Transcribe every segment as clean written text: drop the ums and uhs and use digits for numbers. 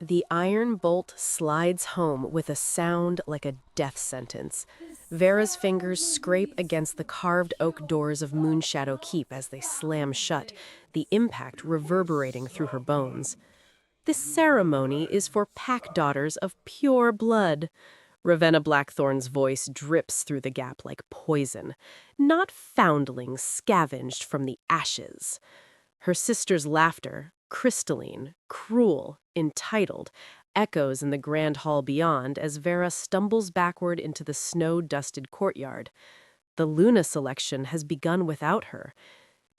The iron bolt slides home with a sound like a death sentence. Vera's fingers scrape against the carved oak doors of Moonshadow Keep as they slam shut, the impact reverberating through her bones. This ceremony is for pack daughters of pure blood. Ravenna Blackthorn's voice drips through the gap like poison, not foundlings scavenged from the ashes. Her sister's laughter, crystalline, cruel, entitled, echoes in the grand hall beyond as Veyra stumbles backward into the snow-dusted courtyard. The Luna selection has begun without her.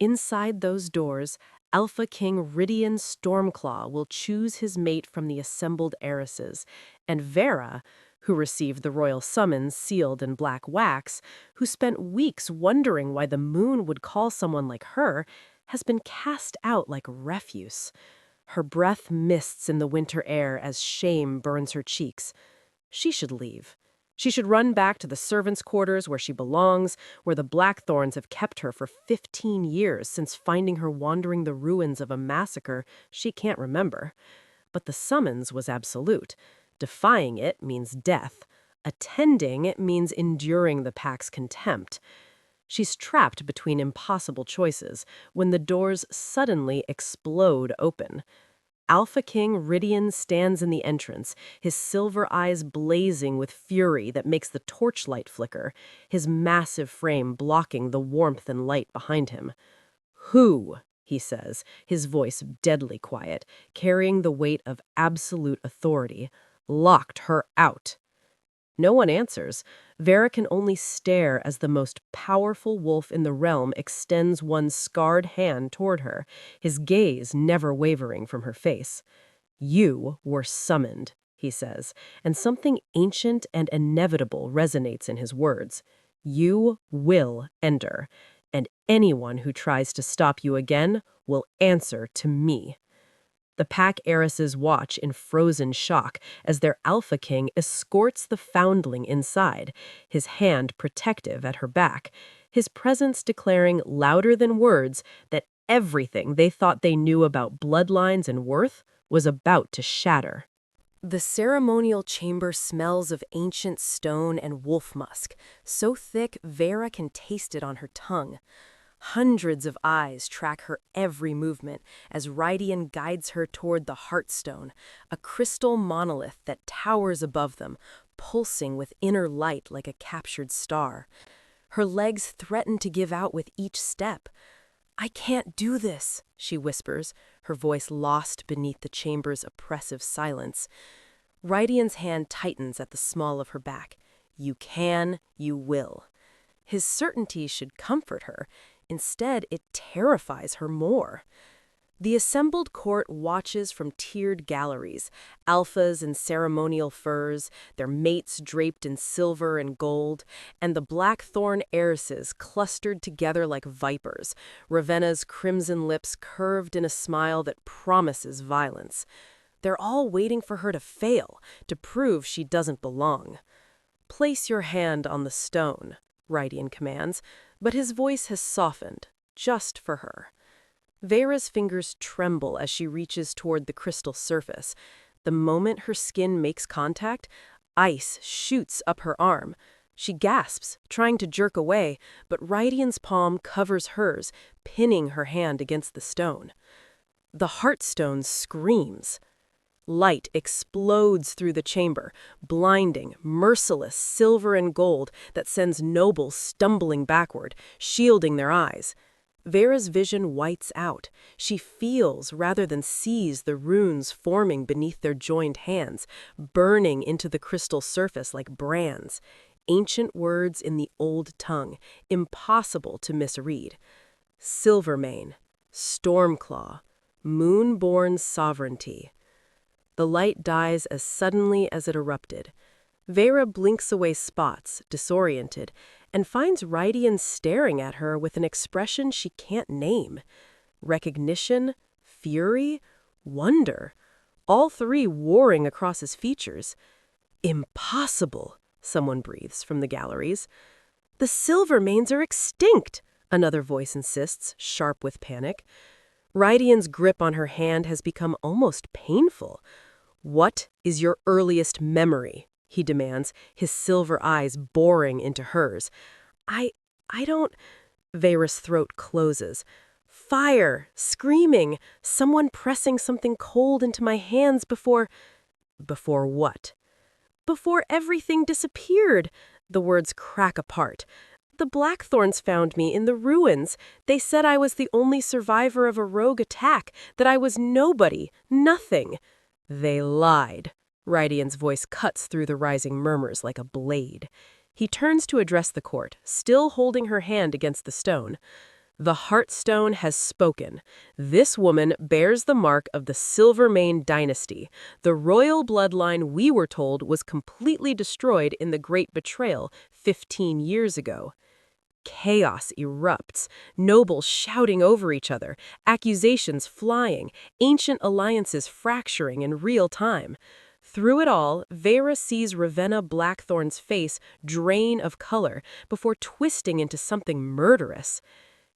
Inside those doors, Alpha King Rydian Stormclaw will choose his mate from the assembled heiresses, and Veyra, who received the royal summons sealed in black wax, who spent weeks wondering why the moon would call someone like her, has been cast out like refuse. Her breath mists in the winter air as shame burns her cheeks. She should leave. She should run back to the servants' quarters where she belongs, where the Blackthorns have kept her for 15 years since finding her wandering the ruins of a massacre she can't remember. But the summons was absolute. Defying it means death. Attending it means enduring the pack's contempt. She's trapped between impossible choices when the doors suddenly explode open. Alpha King Rydian stands in the entrance, his silver eyes blazing with fury that makes the torchlight flicker, his massive frame blocking the warmth and light behind him. "Who?" he says, his voice deadly quiet, carrying the weight of absolute authority. "Locked her out." No one answers. Veyra can only stare as the most powerful wolf in the realm extends one scarred hand toward her, his gaze never wavering from her face. "You were summoned," he says, and something ancient and inevitable resonates in his words. "You will enter, and anyone who tries to stop you again will answer to me." The pack heiresses watch in frozen shock as their Alpha King escorts the foundling inside, his hand protective at her back, his presence declaring louder than words that everything they thought they knew about bloodlines and worth was about to shatter. The ceremonial chamber smells of ancient stone and wolf musk, so thick Veyra can taste it on her tongue. Hundreds of eyes track her every movement as Rydian guides her toward the Heartstone, a crystal monolith that towers above them, pulsing with inner light like a captured star. Her legs threaten to give out with each step. "I can't do this," she whispers, her voice lost beneath the chamber's oppressive silence. Rydian's hand tightens at the small of her back. "You can, you will." His certainty should comfort her. Instead, it terrifies her more. The assembled court watches from tiered galleries, alphas in ceremonial furs, their mates draped in silver and gold, and the Blackthorn heiresses clustered together like vipers, Ravenna's crimson lips curved in a smile that promises violence. They're all waiting for her to fail, to prove she doesn't belong. "Place your hand on the stone," Rydian commands, but his voice has softened, just for her. Veyra's fingers tremble as she reaches toward the crystal surface. The moment her skin makes contact, ice shoots up her arm. She gasps, trying to jerk away, but Rydian's palm covers hers, pinning her hand against the stone. The Heartstone screams. Light explodes through the chamber, blinding, merciless silver and gold that sends nobles stumbling backward, shielding their eyes. Veyra's vision whites out. She feels rather than sees the runes forming beneath their joined hands, burning into the crystal surface like brands. Ancient words in the old tongue, impossible to misread. Silvermane, Stormclaw, Moonborn sovereignty. The light dies as suddenly as it erupted. Veyra blinks away spots, disoriented, and finds Rydian staring at her with an expression she can't name. Recognition, fury, wonder, all three warring across his features. "Impossible," someone breathes from the galleries. "The Silvermanes are extinct," another voice insists, sharp with panic. Rydian's grip on her hand has become almost painful. "What is your earliest memory?" he demands, his silver eyes boring into hers. I don't... Veyra's throat closes. Fire, screaming, someone pressing something cold into my hands before... Before what? Before everything disappeared. The words crack apart. The Blackthorns found me in the ruins. They said I was the only survivor of a rogue attack, that I was nobody, nothing. They lied. Rydian's voice cuts through the rising murmurs like a blade. He turns to address the court, still holding her hand against the stone. The Heartstone has spoken. This woman bears the mark of the Silvermane dynasty, the royal bloodline we were told was completely destroyed in the Great Betrayal 15 years ago. Chaos erupts, nobles shouting over each other, accusations flying, ancient alliances fracturing in real time. Through it all, Veyra sees Ravenna Blackthorn's face drain of color before twisting into something murderous.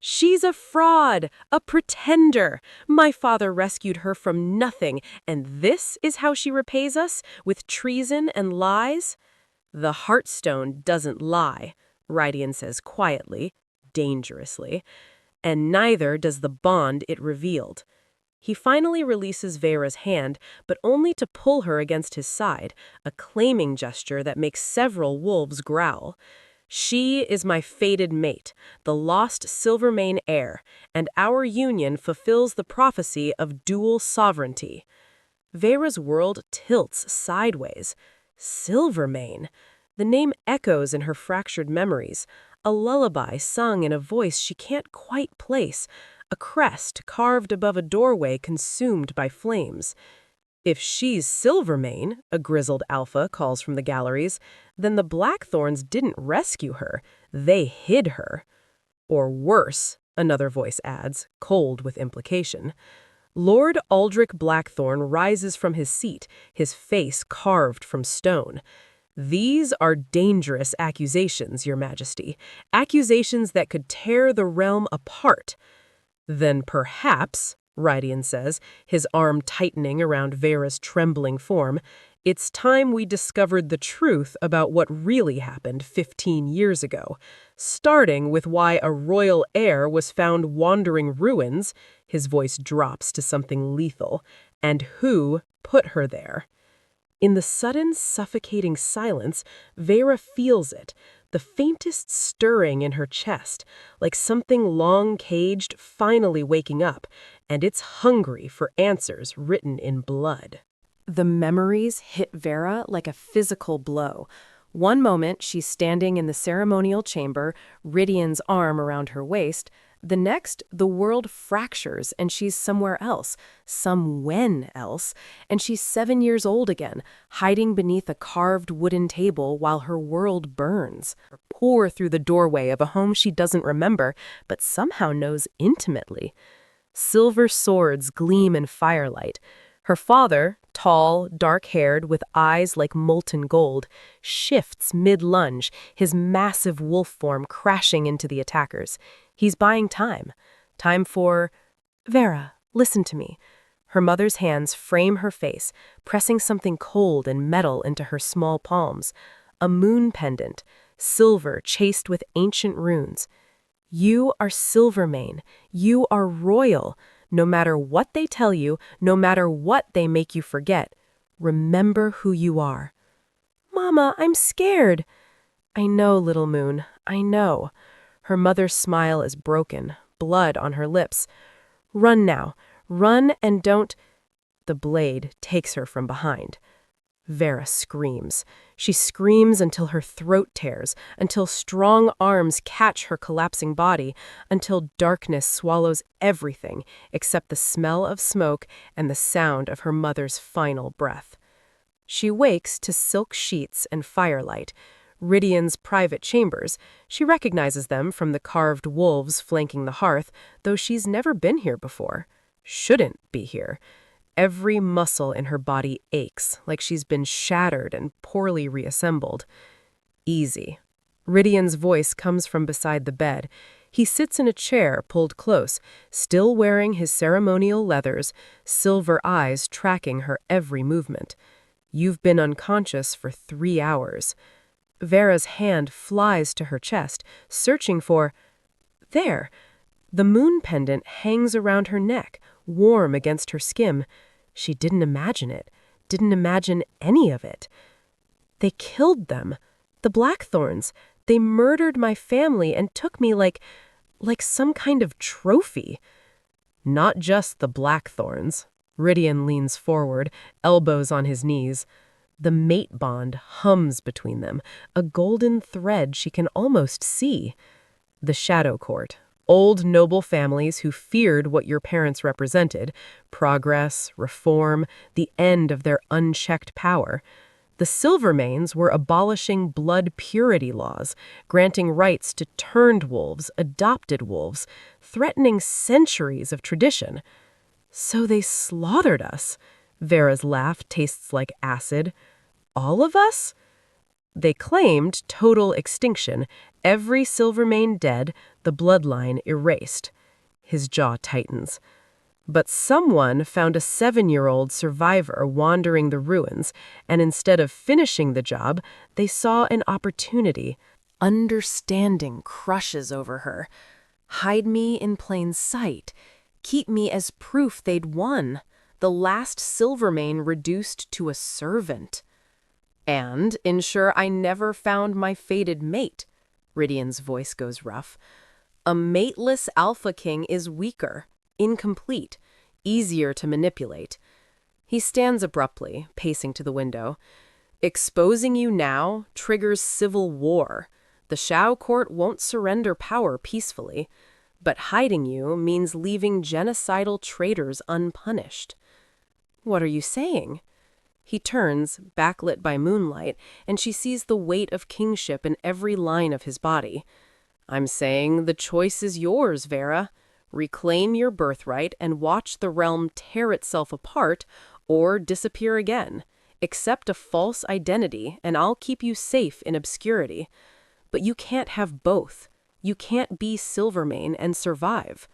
She's a fraud, a pretender. My father rescued her from nothing, and this is how she repays us, with treason and lies? The Heartstone doesn't lie, Rydian says quietly, dangerously, and neither does the bond it revealed. He finally releases Veyra's hand, but only to pull her against his side, a claiming gesture that makes several wolves growl. She is my fated mate, the lost Silvermane heir, and our union fulfills the prophecy of dual sovereignty. Veyra's world tilts sideways. Silvermane. The name echoes in her fractured memories, a lullaby sung in a voice she can't quite place, a crest carved above a doorway consumed by flames. If she's Silvermane, a grizzled alpha calls from the galleries, then the Blackthorns didn't rescue her, they hid her. Or worse, another voice adds, cold with implication. Lord Aldrich Blackthorn rises from his seat, his face carved from stone. These are dangerous accusations, Your Majesty, accusations that could tear the realm apart. Then perhaps, Rydian says, his arm tightening around Veyra's trembling form, it's time we discovered the truth about what really happened 15 years ago, starting with why a royal heir was found wandering ruins, his voice drops to something lethal, and who put her there. In the sudden, suffocating silence, Veyra feels it, the faintest stirring in her chest, like something long-caged finally waking up, and it's hungry for answers written in blood. The memories hit Veyra like a physical blow. One moment, she's standing in the ceremonial chamber, Rydian's arm around her waist. The next, the world fractures and she's somewhere else, somewhen else, and she's 7 years old again, hiding beneath a carved wooden table while her world burns. Pour through the doorway of a home she doesn't remember, but somehow knows intimately. Silver swords gleam in firelight. Her father, tall, dark-haired, with eyes like molten gold, shifts mid-lunge, his massive wolf form crashing into the attackers. He's buying time. Time for... Veyra, listen to me. Her mother's hands frame her face, pressing something cold and metal into her small palms. A moon pendant, silver chased with ancient runes. You are Silvermane. You are royal. No matter what they tell you, no matter what they make you forget, remember who you are. Mama, I'm scared. I know, little moon, I know. Her mother's smile is broken, blood on her lips. Run now. Run and don't... The blade takes her from behind. Veyra screams. She screams until her throat tears, until strong arms catch her collapsing body, until darkness swallows everything except the smell of smoke and the sound of her mother's final breath. She wakes to silk sheets and firelight, Rydian's private chambers. She recognizes them from the carved wolves flanking the hearth, though she's never been here before. Shouldn't be here. Every muscle in her body aches, like she's been shattered and poorly reassembled. Easy. Rydian's voice comes from beside the bed. He sits in a chair pulled close, still wearing his ceremonial leathers, silver eyes tracking her every movement. You've been unconscious for 3 hours. Veyra's hand flies to her chest, searching for... There! The moon pendant hangs around her neck, warm against her skin. She didn't imagine it, didn't imagine any of it. They killed them. The Blackthorns. They murdered my family and took me like some kind of trophy. Not just the Blackthorns. Rydian leans forward, elbows on his knees. The mate bond hums between them, a golden thread she can almost see. The Shadow Court. Old noble families who feared what your parents represented, progress, reform, the end of their unchecked power. The Silvermanes were abolishing blood purity laws, granting rights to turned wolves, adopted wolves, threatening centuries of tradition. So they slaughtered us. Veyra's laugh tastes like acid. All of us? They claimed total extinction, every Silvermane dead, the bloodline erased. His jaw tightens. But someone found a 7-year-old survivor wandering the ruins, and instead of finishing the job, they saw an opportunity. Understanding crushes over her. Hide me in plain sight. Keep me as proof they'd won. The last Silvermane reduced to a servant. And ensure I never found my fated mate. Rydian's voice goes rough. A mateless Alpha King is weaker, incomplete, easier to manipulate. He stands abruptly, pacing to the window. Exposing you now triggers civil war. The Shadow Court won't surrender power peacefully, but hiding you means leaving genocidal traitors unpunished. What are you saying? He turns, backlit by moonlight, and she sees the weight of kingship in every line of his body. I'm saying the choice is yours, Veyra. Reclaim your birthright and watch the realm tear itself apart or disappear again. Accept a false identity, and I'll keep you safe in obscurity. But you can't have both. You can't be Silvermane and survive.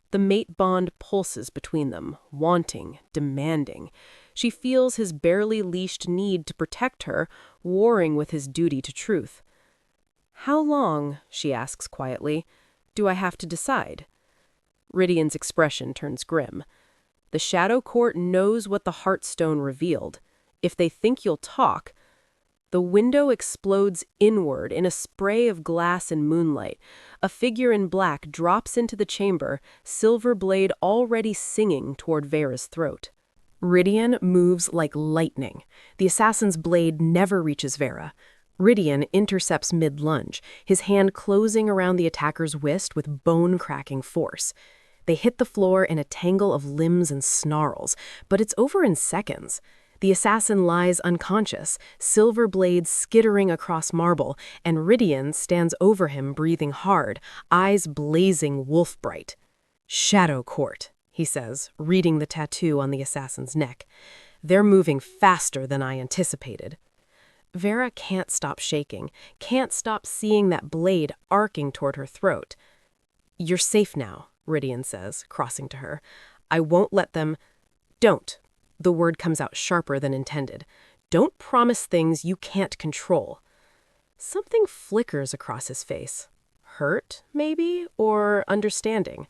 The mate bond pulses between them, wanting, demanding. She feels his barely leashed need to protect her, warring with his duty to truth. How long, she asks quietly, do I have to decide? Rydian's expression turns grim. The Shadow Court knows what the Heartstone revealed. If they think you'll talk... The window explodes inward in a spray of glass and moonlight. A figure in black drops into the chamber, silver blade already singing toward Veyra's throat. Rydian moves like lightning. The assassin's blade never reaches Veyra. Rydian intercepts mid-lunge, his hand closing around the attacker's wrist with bone-cracking force. They hit the floor in a tangle of limbs and snarls, but it's over in seconds. The assassin lies unconscious, silver blades skittering across marble, and Rydian stands over him breathing hard, eyes blazing wolf-bright. Shadow Court, he says, reading the tattoo on the assassin's neck. They're moving faster than I anticipated. Veyra can't stop shaking, can't stop seeing that blade arcing toward her throat. You're safe now, Rydian says, crossing to her. I won't let them... Don't. The word comes out sharper than intended. Don't promise things you can't control. Something flickers across his face. Hurt, maybe, or understanding.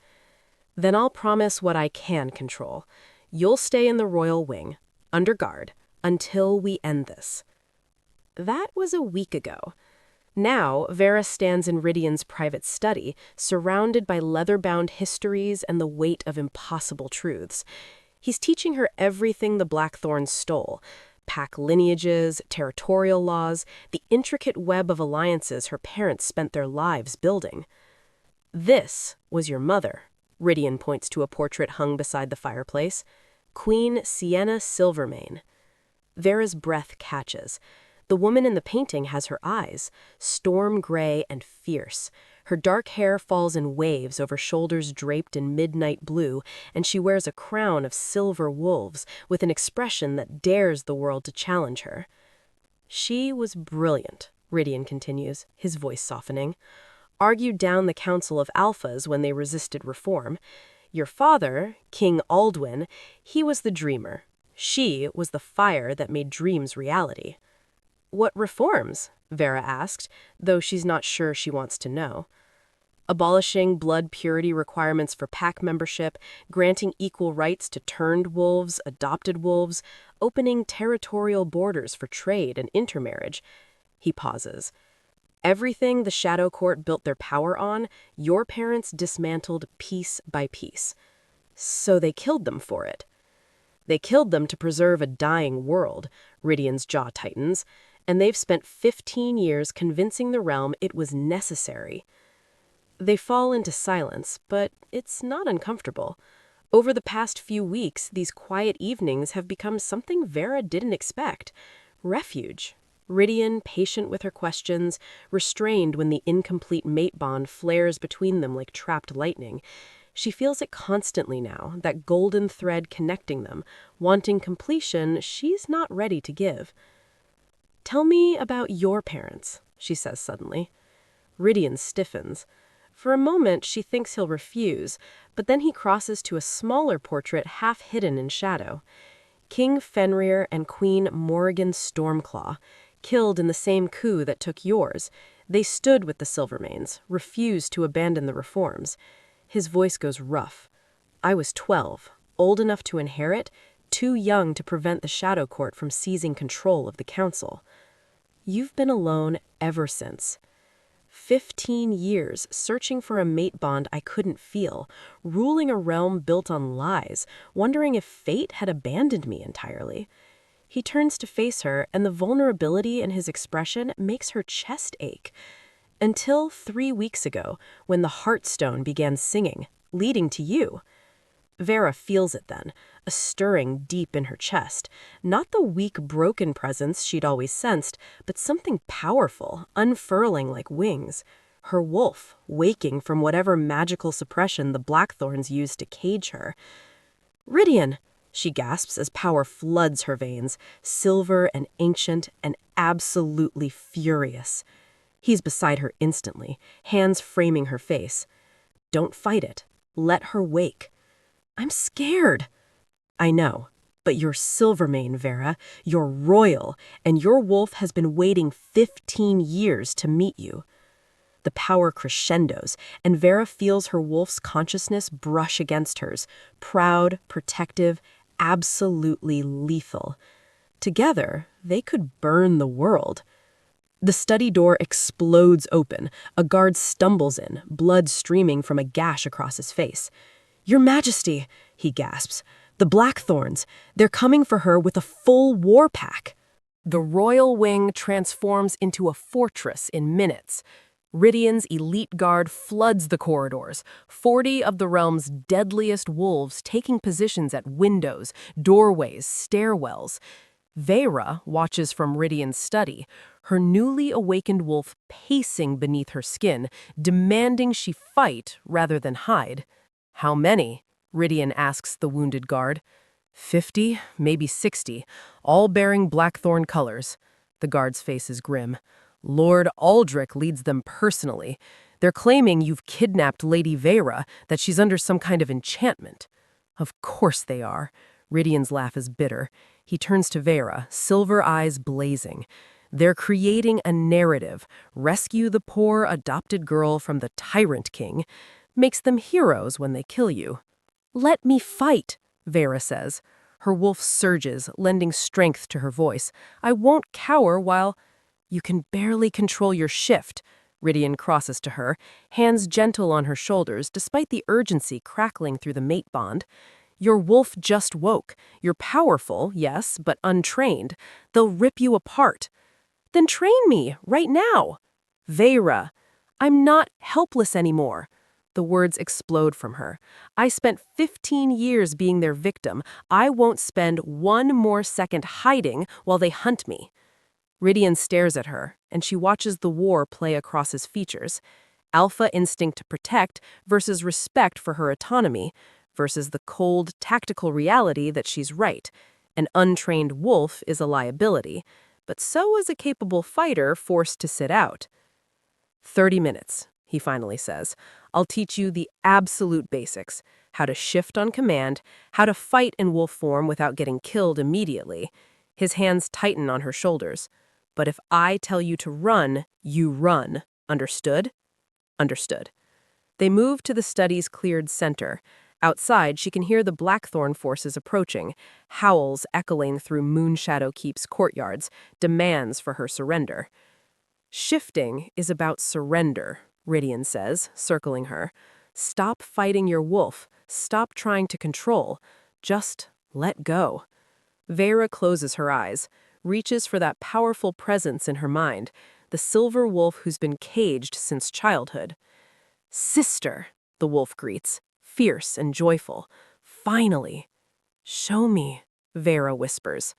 Then I'll promise what I can control. You'll stay in the royal wing, under guard, until we end this. That was a week ago. Now, Veyra stands in Rydian's private study, surrounded by leather-bound histories and the weight of impossible truths. He's teaching her everything the Blackthorn stole: pack lineages, territorial laws, the intricate web of alliances her parents spent their lives building. This was your mother, Rydian points to a portrait hung beside the fireplace. Queen Sienna Silvermane. Veyra's breath catches. The woman in the painting has her eyes, storm gray and fierce. Her dark hair falls in waves over shoulders draped in midnight blue, and she wears a crown of silver wolves with an expression that dares the world to challenge her. She was brilliant, Rydian continues, his voice softening. argued down the council of alphas when they resisted reform. Your father, King Aldwin, he was the dreamer. She was the fire that made dreams reality. What reforms? Veyra asked, though she's not sure she wants to know. Abolishing blood purity requirements for pack membership, granting equal rights to turned wolves, adopted wolves, opening territorial borders for trade and intermarriage. He pauses. Everything the Shadow Court built their power on, your parents dismantled piece by piece. So they killed them for it. They killed them to preserve a dying world, Rydian's jaw tightens, and they've spent 15 years convincing the realm it was necessary. They fall into silence, but it's not uncomfortable. Over the past few weeks, these quiet evenings have become something Veyra didn't expect. Refuge. Rydian, patient with her questions, restrained when the incomplete mate bond flares between them like trapped lightning. She feels it constantly now, that golden thread connecting them, wanting completion she's not ready to give. "Tell me about your parents," she says suddenly. Rydian stiffens. For a moment, she thinks he'll refuse, but then he crosses to a smaller portrait half hidden in shadow. King Fenrir and Queen Morrigan Stormclaw, killed in the same coup that took yours. They stood with the Silvermanes, refused to abandon the reforms. His voice goes rough. I was 12, old enough to inherit, too young to prevent the Shadow Court from seizing control of the council. You've been alone ever since. 15 years searching for a mate bond I couldn't feel, ruling a realm built on lies, wondering if fate had abandoned me entirely. He turns to face her, and the vulnerability in his expression makes her chest ache. Until 3 weeks ago, when the Heartstone began singing, leading to you. Veyra feels it then, a stirring deep in her chest. Not the weak, broken presence she'd always sensed, but something powerful, unfurling like wings. Her wolf, waking from whatever magical suppression the Blackthorns used to cage her. "Rydian!" she gasps as power floods her veins, silver and ancient and absolutely furious. He's beside her instantly, hands framing her face. "Don't fight it. Let her wake." "I'm scared." "I know, but you're Silvermane, Veyra. You're royal, and your wolf has been waiting 15 years to meet you." The power crescendos, and Veyra feels her wolf's consciousness brush against hers, proud, protective, absolutely lethal. Together, they could burn the world. The study door explodes open. A guard stumbles in, blood streaming from a gash across his face. "Your Majesty," he gasps. "The Blackthorns, they're coming for her with a full war pack." The royal wing transforms into a fortress in minutes. Rydian's elite guard floods the corridors, 40 of the realm's deadliest wolves taking positions at windows, doorways, stairwells. Veyra watches from Rydian's study, her newly awakened wolf pacing beneath her skin, demanding she fight rather than hide. "How many?" Rydian asks the wounded guard. 50, maybe 60, all bearing Blackthorn colors. The guard's face is grim. "Lord Aldrich leads them personally. They're claiming you've kidnapped Lady Veyra, that she's under some kind of enchantment." "Of course they are." Rydian's laugh is bitter. He turns to Veyra, silver eyes blazing. "They're creating a narrative. Rescue the poor adopted girl from the tyrant king. Makes them heroes when they kill you." "Let me fight," Veyra says. Her wolf surges, lending strength to her voice. "I won't cower while—" "You can barely control your shift." Rydian crosses to her, hands gentle on her shoulders despite the urgency crackling through the mate bond. "Your wolf just woke. You're powerful, yes, but untrained. They'll rip you apart." "Then train me, right now." "Veyra, I'm not helpless anymore." The words explode from her. "I spent 15 years being their victim. I won't spend one more second hiding while they hunt me." Rydian stares at her, and she watches the war play across his features. Alpha instinct to protect versus respect for her autonomy, versus the cold, tactical reality that she's right. An untrained wolf is a liability, but so is a capable fighter forced to sit out. 30 minutes. he finally says. I'll teach you the absolute basics. How to shift on command, how to fight in wolf form without getting killed immediately. His hands tighten on her shoulders. But if I tell you to run, you run. Understood? Understood. They move to the study's cleared center. Outside, she can hear the Blackthorn forces approaching, howls echoing through Moonshadow Keep's courtyards, demands for her surrender. Shifting is about surrender, Rydian says, circling her. Stop fighting your wolf. Stop trying to control. Just let go. Veyra closes her eyes, reaches for that powerful presence in her mind, the silver wolf who's been caged since childhood. Sister, the wolf greets, fierce and joyful. Finally. Show me, Veyra whispers.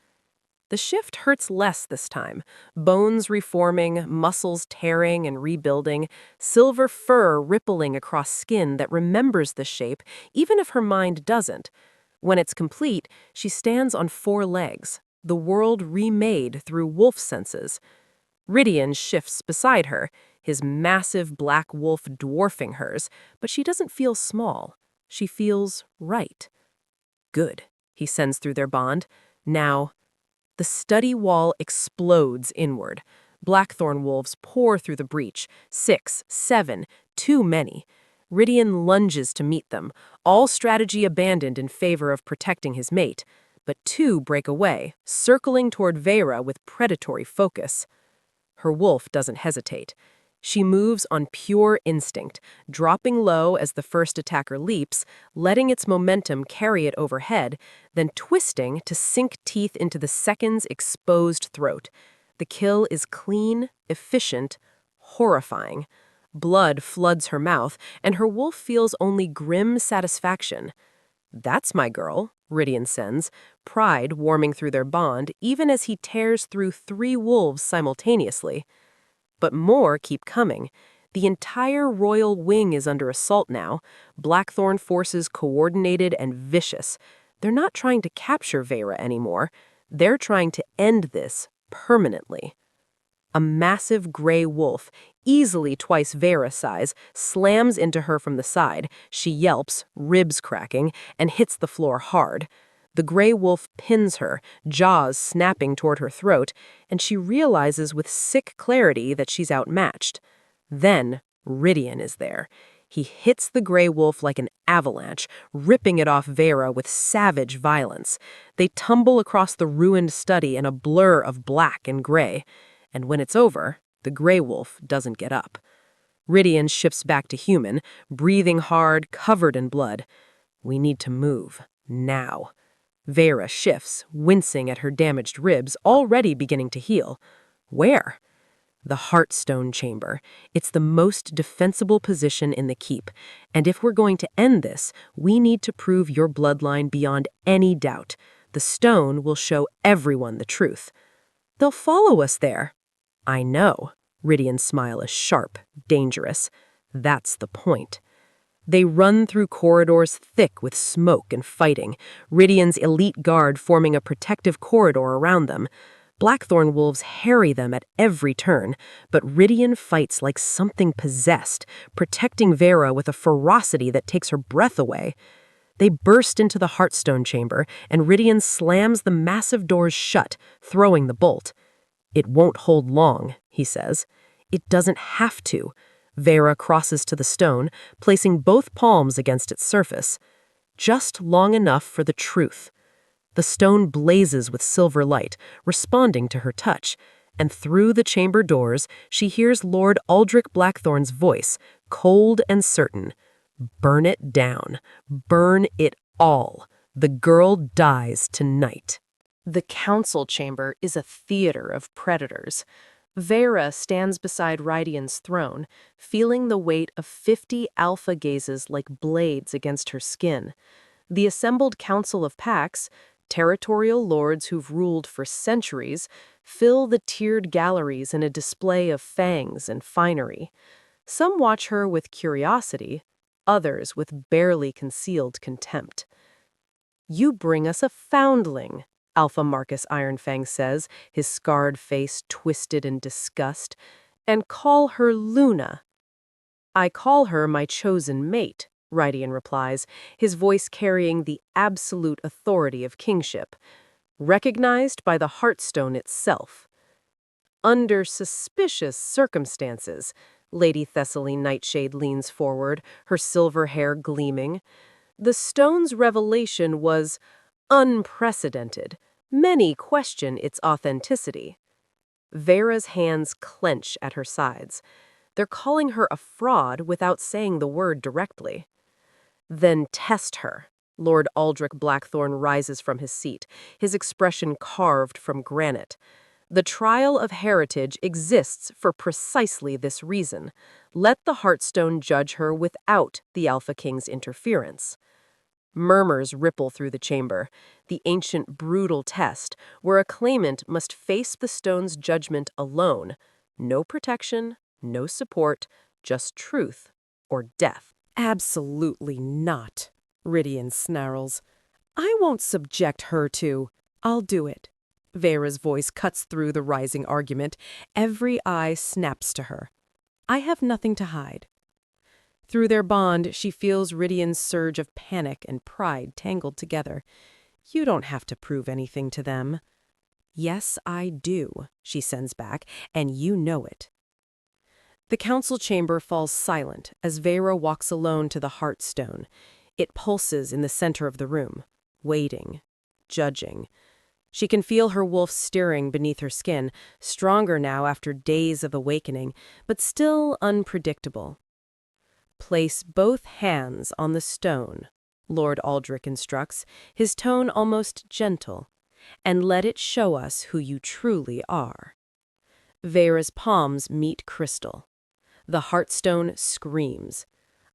The shift hurts less this time. Bones reforming, muscles tearing and rebuilding, silver fur rippling across skin that remembers the shape, even if her mind doesn't. When it's complete, she stands on 4 legs, the world remade through wolf senses. Rydian shifts beside her, his massive black wolf dwarfing hers, but she doesn't feel small. She feels right. Good, he sends through their bond. Now, the study wall explodes inward. Blackthorn wolves pour through the breach. 6, 7, too many. Rydian lunges to meet them, all strategy abandoned in favor of protecting his mate. But 2 break away, circling toward Veyra with predatory focus. Her wolf doesn't hesitate. She moves on pure instinct, dropping low as the first attacker leaps, letting its momentum carry it overhead, then twisting to sink teeth into the second's exposed throat. The kill is clean, efficient, horrifying. Blood floods her mouth, and her wolf feels only grim satisfaction. That's my girl, Rydian sends, pride warming through their bond even as he tears through 3 wolves simultaneously. But more keep coming. The entire royal wing is under assault now. Blackthorn forces coordinated and vicious. They're not trying to capture Veyra anymore. They're trying to end this permanently. A massive gray wolf, easily twice Veyra's size, slams into her from the side. She yelps, ribs cracking, and hits the floor hard. The gray wolf pins her, jaws snapping toward her throat, and she realizes with sick clarity that she's outmatched. Then Rydian is there. He hits the gray wolf like an avalanche, ripping it off Veyra with savage violence. They tumble across the ruined study in a blur of black and gray. And when it's over, the gray wolf doesn't get up. Rydian shifts back to human, breathing hard, covered in blood. We need to move, now. Veyra shifts, wincing at her damaged ribs, already beginning to heal. Where? The Heartstone Chamber. It's the most defensible position in the keep, and if we're going to end this, we need to prove your bloodline beyond any doubt. The stone will show everyone the truth. They'll follow us there. I know. Rydian's smile is sharp, dangerous. That's the point. They run through corridors thick with smoke and fighting, Rydian's elite guard forming a protective corridor around them. Blackthorn wolves harry them at every turn, but Rydian fights like something possessed, protecting Veyra with a ferocity that takes her breath away. They burst into the Heartstone Chamber, and Rydian slams the massive doors shut, throwing the bolt. It won't hold long, he says. It doesn't have to. Veyra crosses to the stone, placing both palms against its surface. Just long enough for the truth. The stone blazes with silver light, responding to her touch, and through the chamber doors, she hears Lord Aldrich Blackthorn's voice, cold and certain. Burn it down. Burn it all. The girl dies tonight. The council chamber is a theater of predators. Veyra stands beside Rydian's throne, feeling the weight of 50 alpha gazes like blades against her skin. The assembled council of packs, territorial lords who've ruled for centuries, fill the tiered galleries in a display of fangs and finery. Some watch her with curiosity, others with barely concealed contempt. You bring us a foundling, Alpha Marcus Ironfang says, his scarred face twisted in disgust, and call her Luna. I call her my chosen mate, Rydian replies, his voice carrying the absolute authority of kingship, recognized by the Heartstone itself. Under suspicious circumstances, Lady Thessaly Nightshade leans forward, her silver hair gleaming. The stone's revelation was unprecedented. Many question its authenticity. Veyra's hands clench at her sides. They're calling her a fraud without saying the word directly. Then test her. Lord Aldrich Blackthorn rises from his seat, his expression carved from granite. The trial of heritage exists for precisely this reason. Let the Heartstone judge her without the Alpha King's interference. Murmurs ripple through the chamber, the ancient brutal test where a claimant must face the stone's judgment alone. No protection, no support, just truth or death. Absolutely not, Rydian snarls. I won't subject her to. I'll do it. Veyra's voice cuts through the rising argument. Every eye snaps to her. I have nothing to hide. Through their bond, she feels Rydian's surge of panic and pride tangled together. You don't have to prove anything to them. Yes, I do, she sends back, and you know it. The council chamber falls silent as Veyra walks alone to the Heartstone. It pulses in the center of the room, waiting, judging. She can feel her wolf stirring beneath her skin, stronger now after days of awakening, but still unpredictable. Place both hands on the stone, Lord Aldrich instructs, his tone almost gentle, and let it show us who you truly are. Veyra's palms meet crystal. The Heartstone screams.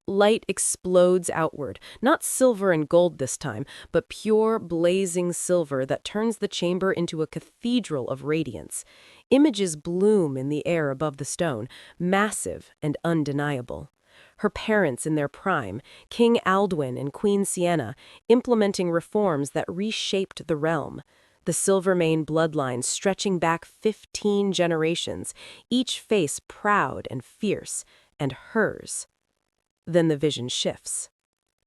Light explodes outward, not silver and gold this time, but pure, blazing silver that turns the chamber into a cathedral of radiance. Images bloom in the air above the stone, massive and undeniable. Her parents in their prime, King Aldwin and Queen Sienna, implementing reforms that reshaped the realm. The Silvermane bloodline stretching back 15 generations, each face proud and fierce, and hers. Then the vision shifts.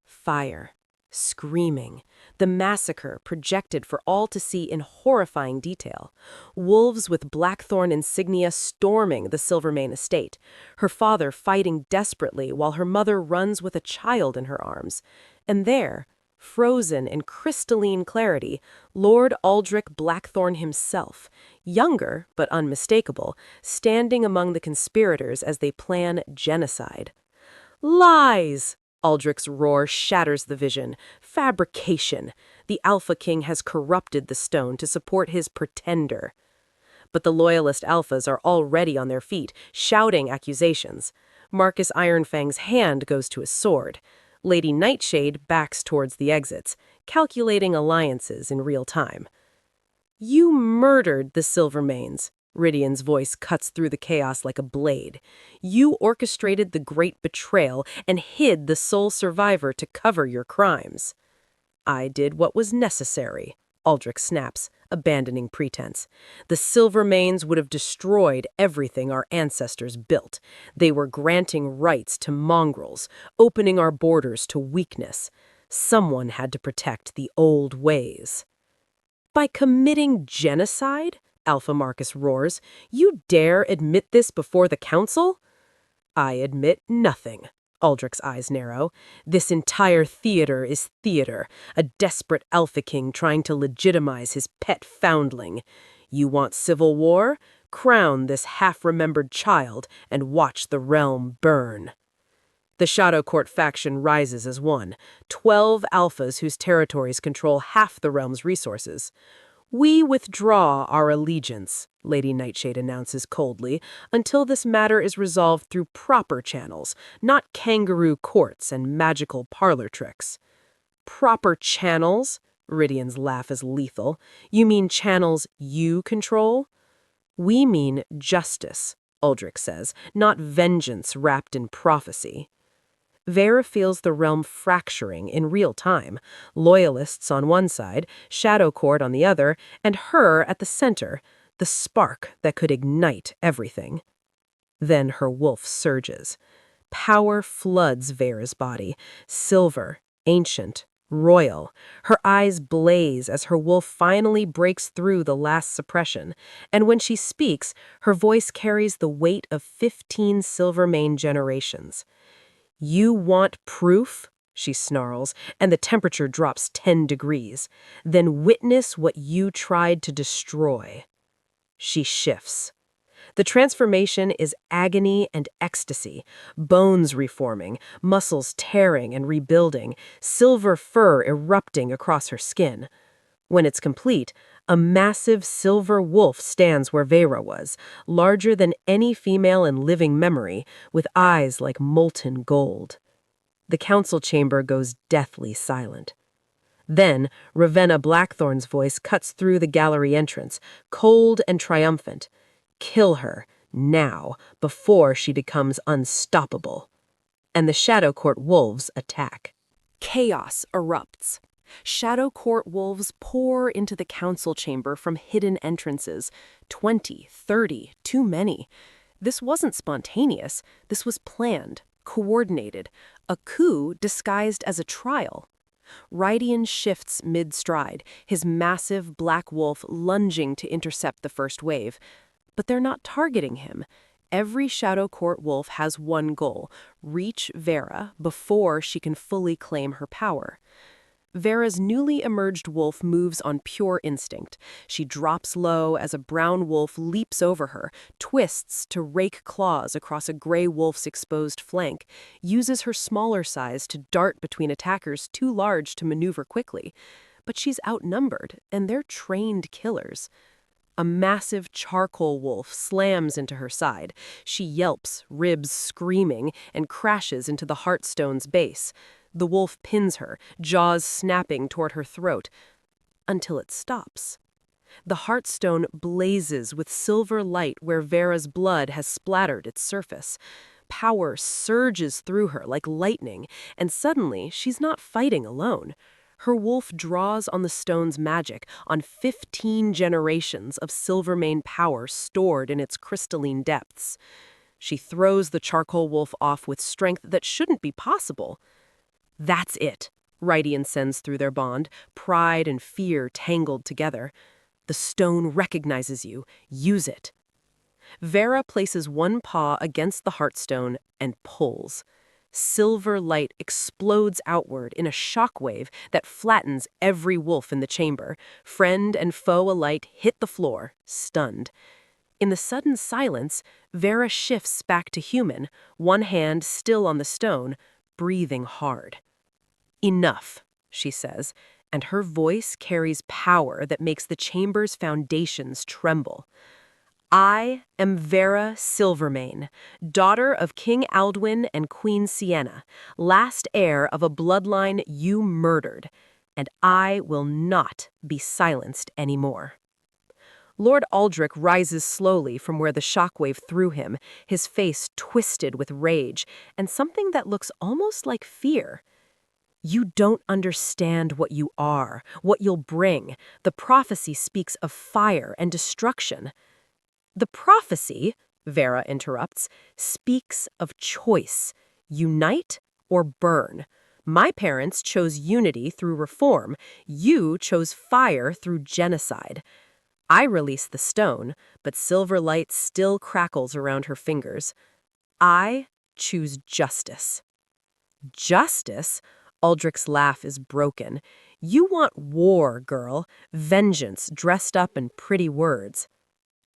Fire, screaming, the massacre projected for all to see in horrifying detail. Wolves with Blackthorn insignia storming the Silvermane estate, her father fighting desperately while her mother runs with a child in her arms. And there, frozen in crystalline clarity, Lord Aldrich Blackthorn himself, younger but unmistakable, standing among the conspirators as they plan genocide. Lies! Aldrich's roar shatters the vision. Fabrication. The Alpha King has corrupted the stone to support his pretender. But the loyalist alphas are already on their feet, shouting accusations. Marcus Ironfang's hand goes to his sword. Lady Nightshade backs towards the exits, calculating alliances in real time. You murdered the Silvermanes. Rydian's voice cuts through the chaos like a blade. You orchestrated the great betrayal and hid the sole survivor to cover your crimes. I did what was necessary, Aldrich snaps, abandoning pretense. The Silvermanes would have destroyed everything our ancestors built. They were granting rights to mongrels, opening our borders to weakness. Someone had to protect the old ways. By committing genocide? Alpha Marcus roars. You dare admit this before the council? I admit nothing. Aldrich's eyes narrow. This entire theater is theater, a desperate Alpha King trying to legitimize his pet foundling. You want civil war? Crown this half-remembered child and watch the realm burn. The Shadow Court faction rises as one, 12 alphas whose territories control half the realm's resources. We withdraw our allegiance, Lady Nightshade announces coldly, until this matter is resolved through proper channels, not kangaroo courts and magical parlor tricks. Proper channels? Rydian's laugh is lethal. You mean channels you control? We mean justice, Aldrich says, not vengeance wrapped in prophecy. Veyra feels the realm fracturing in real time, loyalists on one side, Shadow Court on the other, and her at the center, the spark that could ignite everything. Then her wolf surges. Power floods Veyra's body, silver, ancient, royal. Her eyes blaze as her wolf finally breaks through the last suppression, and when she speaks, her voice carries the weight of 15 Silvermane generations. "You want proof?" she snarls, and the temperature drops 10 degrees. "Then witness what you tried to destroy." She shifts. The transformation is agony and ecstasy, bones reforming, muscles tearing and rebuilding, silver fur erupting across her skin. When it's complete, a massive silver wolf stands where Veyra was, larger than any female in living memory, with eyes like molten gold. The council chamber goes deathly silent. Then, Ravenna Blackthorn's voice cuts through the gallery entrance, cold and triumphant. "Kill her, now, before she becomes unstoppable." And the Shadow Court wolves attack. Chaos erupts. Shadow Court wolves pour into the council chamber from hidden entrances. 20, 30, too many. This wasn't spontaneous. This was planned, coordinated, a coup disguised as a trial. Rydian shifts mid-stride, his massive black wolf lunging to intercept the first wave. But they're not targeting him. Every Shadow Court wolf has one goal: reach Veyra before she can fully claim her power. Veyra's newly emerged wolf moves on pure instinct. She drops low as a brown wolf leaps over her, twists to rake claws across a gray wolf's exposed flank, uses her smaller size to dart between attackers too large to maneuver quickly. But she's outnumbered, and they're trained killers. A massive charcoal wolf slams into her side. She yelps, ribs screaming, and crashes into the Heartstone's base. The wolf pins her, jaws snapping toward her throat, until it stops. The Heartstone blazes with silver light where Veyra's blood has splattered its surface. Power surges through her like lightning, and suddenly she's not fighting alone. Her wolf draws on the stone's magic, on 15 generations of Silvermane power stored in its crystalline depths. She throws the charcoal wolf off with strength that shouldn't be possible. "That's it," Rydian sends through their bond, pride and fear tangled together. "The stone recognizes you. Use it." Veyra places one paw against the Heartstone and pulls. Silver light explodes outward in a shockwave that flattens every wolf in the chamber. Friend and foe alike hit the floor, stunned. In the sudden silence, Veyra shifts back to human, one hand still on the stone, breathing hard. "Enough," she says, and her voice carries power that makes the chamber's foundations tremble. "I am Veyra Silvermane, daughter of King Aldwin and Queen Sienna, last heir of a bloodline you murdered, and I will not be silenced anymore." Lord Aldrich rises slowly from where the shockwave threw him, his face twisted with rage and something that looks almost like fear. "You don't understand what you are, what you'll bring. The prophecy speaks of fire and destruction." "The prophecy," Veyra interrupts, "speaks of choice. Unite or burn. My parents chose unity through reform. You chose fire through genocide. I release the stone, but silver light still crackles around her fingers. I choose justice." "Justice?" Aldrich's laugh is broken. "You want war, girl. Vengeance dressed up in pretty words."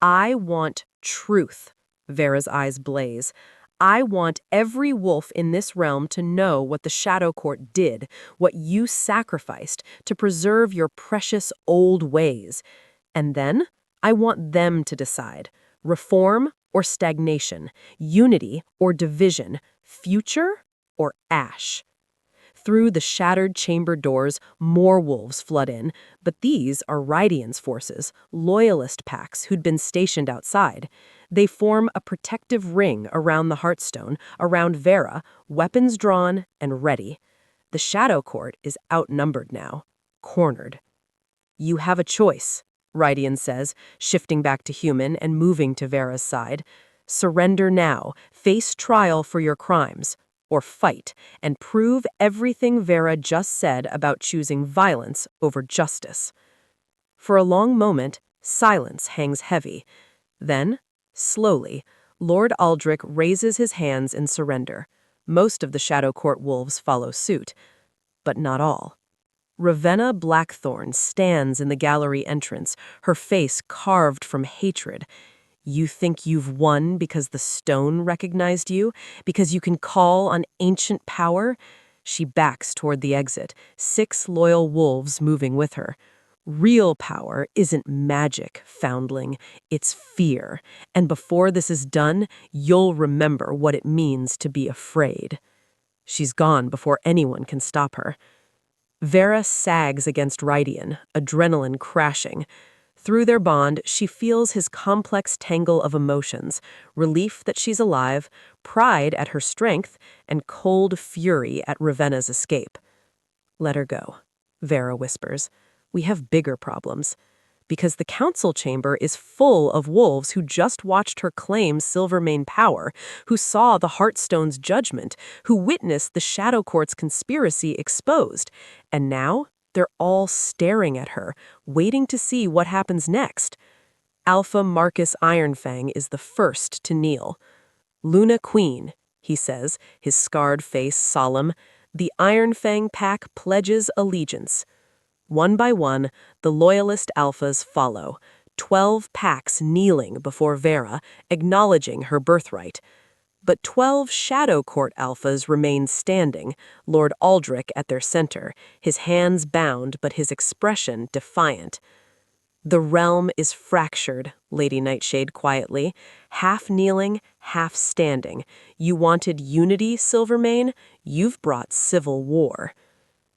"I want truth," Veyra's eyes blaze. "I want every wolf in this realm to know what the Shadow Court did, what you sacrificed to preserve your precious old ways. And then I want them to decide, reform or stagnation, unity or division, future or ash." Through the shattered chamber doors, more wolves flood in, but these are Rydian's forces, loyalist packs who'd been stationed outside. They form a protective ring around the Heartstone, around Veyra, weapons drawn and ready. The Shadow Court is outnumbered now, cornered. "You have a choice," Rydian says, shifting back to human and moving to Veyra's side. Surrender now, face trial for your crimes, or fight and prove everything Veyra just said about choosing violence over justice. For a long moment, silence hangs heavy. Then, slowly, Lord Aldrich raises his hands in surrender. Most of the Shadow Court wolves follow suit, but not all. Ravenna Blackthorn stands in the gallery entrance, her face carved from hatred. You think you've won because the stone recognized you? Because you can call on ancient power? She backs toward the exit, 6 loyal wolves moving with her. Real power isn't magic, foundling. It's fear. And before this is done, you'll remember what it means to be afraid. She's gone before anyone can stop her. Veyra sags against Rydian, adrenaline crashing. Through their bond, she feels his complex tangle of emotions, relief that she's alive, pride at her strength, and cold fury at Ravenna's escape. Let her go, Veyra whispers. We have bigger problems. Because the council chamber is full of wolves who just watched her claim Silvermane power, who saw the Heartstone's judgment, who witnessed the Shadow Court's conspiracy exposed, and now they're all staring at her, waiting to see what happens next. Alpha Marcus Ironfang is the first to kneel. Luna Queen, he says, his scarred face solemn, the Ironfang pack pledges allegiance. One by one, the loyalist alphas follow, 12 packs kneeling before Veyra, acknowledging her birthright. But 12 Shadow Court alphas remain standing, Lord Aldrich at their center, his hands bound but his expression defiant. The realm is fractured, Lady Nightshade quietly, half kneeling, half standing. You wanted unity, Silvermane? You've brought civil war.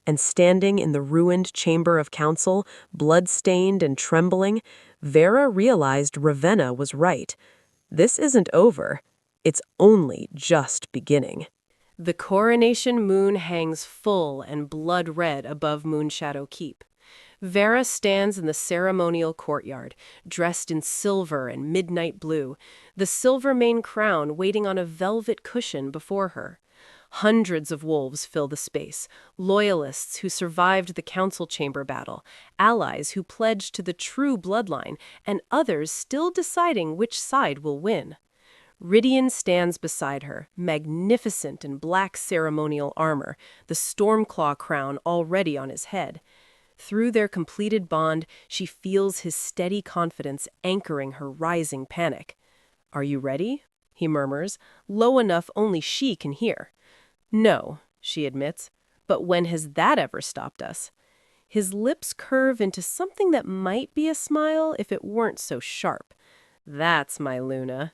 And standing in the ruined chamber of council, blood-stained and trembling, Veyra realized Ravenna was right. This isn't over. It's only just beginning. The coronation moon hangs full and blood-red above Moonshadow Keep. Veyra stands in the ceremonial courtyard, dressed in silver and midnight blue, the Silvermane crown waiting on a velvet cushion before her. Hundreds of wolves fill the space, loyalists who survived the council chamber battle, allies who pledged to the true bloodline, and others still deciding which side will win. Rydian stands beside her, magnificent in black ceremonial armor, the Stormclaw crown already on his head. Through their completed bond, she feels his steady confidence anchoring her rising panic. "Are you ready?" he murmurs, low enough only she can hear. "No," she admits, "but when has that ever stopped us?" His lips curve into something that might be a smile if it weren't so sharp. "That's my Luna."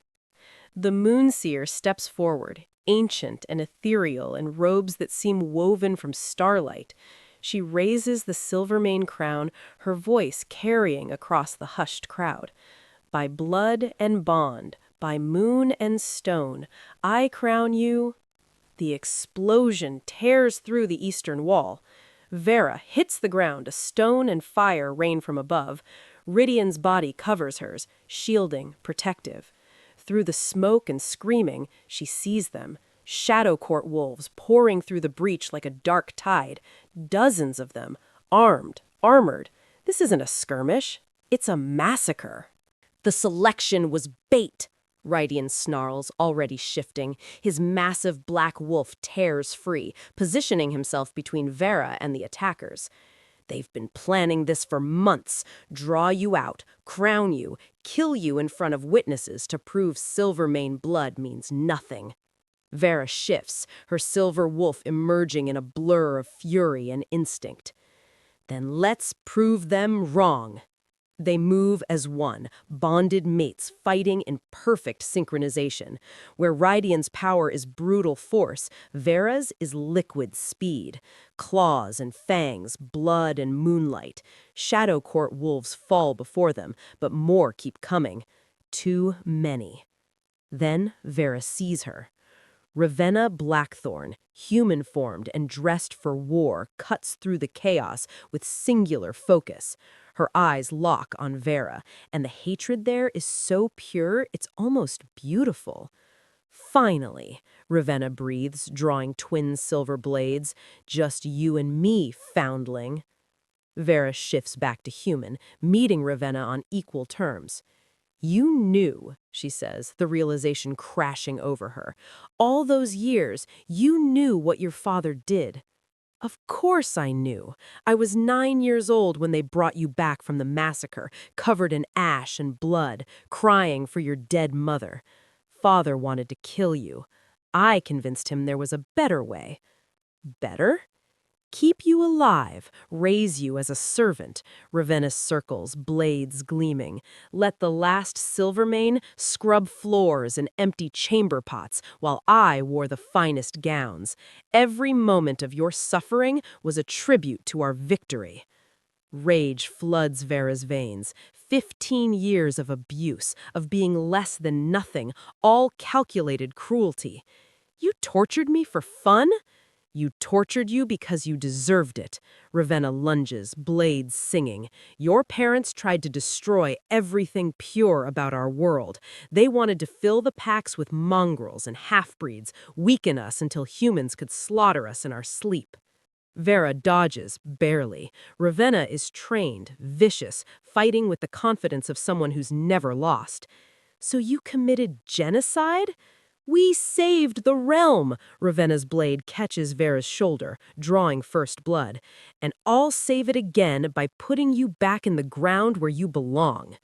The Moonseer steps forward, ancient and ethereal in robes that seem woven from starlight. She raises the Silvermane crown, her voice carrying across the hushed crowd. "By blood and bond, by moon and stone, I crown you." The explosion tears through the eastern wall. Veyra hits the ground, a stone and fire rain from above. Rydian's body covers hers, shielding, protective. Through the smoke and screaming, she sees them. Shadow Court wolves pouring through the breach like a dark tide. Dozens of them, armed, armored. This isn't a skirmish. It's a massacre. "The selection was bait," Rydian snarls, already shifting. His massive black wolf tears free, positioning himself between Veyra and the attackers. "They've been planning this for months. Draw you out, crown you, kill you in front of witnesses to prove Silvermane blood means nothing." Veyra shifts, her silver wolf emerging in a blur of fury and instinct. "Then let's prove them wrong." They move as one, bonded mates fighting in perfect synchronization. Where Rydian's power is brutal force, Veyra's is liquid speed. Claws and fangs, blood and moonlight. Shadow Court wolves fall before them, but more keep coming. Too many. Then Veyra sees her. Ravenna Blackthorn, human-formed and dressed for war, cuts through the chaos with singular focus. Her eyes lock on Veyra, and the hatred there is so pure it's almost beautiful. Finally, Ravenna breathes, drawing twin silver blades. Just you and me, foundling. Veyra shifts back to human, meeting Ravenna on equal terms. You knew, she says, the realization crashing over her. All those years, you knew what your father did. Of course I knew. I was 9 years old when they brought you back from the massacre, covered in ash and blood, crying for your dead mother. Father wanted to kill you. I convinced him there was a better way. Better? Keep you alive, raise you as a servant, Ravenna circles, blades gleaming. Let the last Silvermane scrub floors and empty chamber pots while I wore the finest gowns. Every moment of your suffering was a tribute to our victory. Rage floods Veyra's veins. 15 years of abuse, of being less than nothing, all calculated cruelty. You tortured me for fun? You tortured you because you deserved it. Ravenna lunges, blades singing. Your parents tried to destroy everything pure about our world. They wanted to fill the packs with mongrels and half-breeds, weaken us until humans could slaughter us in our sleep. Veyra dodges, barely. Ravenna is trained, vicious, fighting with the confidence of someone who's never lost. So you committed genocide? We saved the realm! Ravenna's blade catches Veyra's shoulder, drawing first blood. And I'll save it again by putting you back in the ground where you belong.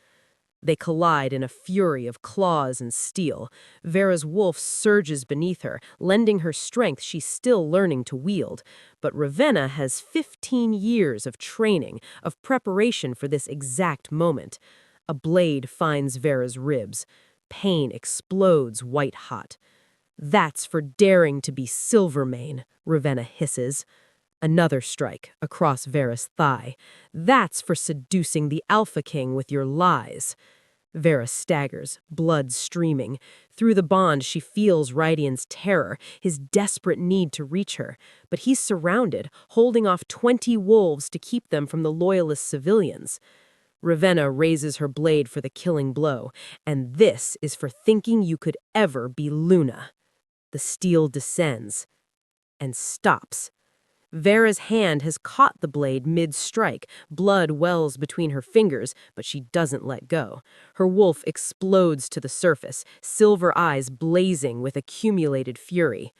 They collide in a fury of claws and steel. Veyra's wolf surges beneath her, lending her strength she's still learning to wield. But Ravenna has 15 years of training, of preparation for this exact moment. A blade finds Veyra's ribs. Pain explodes white-hot. That's for daring to be Silvermane, Ravenna hisses. Another strike across Veyra's thigh. That's for seducing the Alpha King with your lies. Veyra staggers, blood streaming. Through the bond, she feels Rydion's terror, his desperate need to reach her. But he's surrounded, holding off 20 wolves to keep them from the loyalist civilians. Ravenna raises her blade for the killing blow, and this is for thinking you could ever be Luna. The steel descends and stops. Veyra's hand has caught the blade mid-strike. Blood wells between her fingers, but she doesn't let go. Her wolf explodes to the surface, silver eyes blazing with accumulated fury.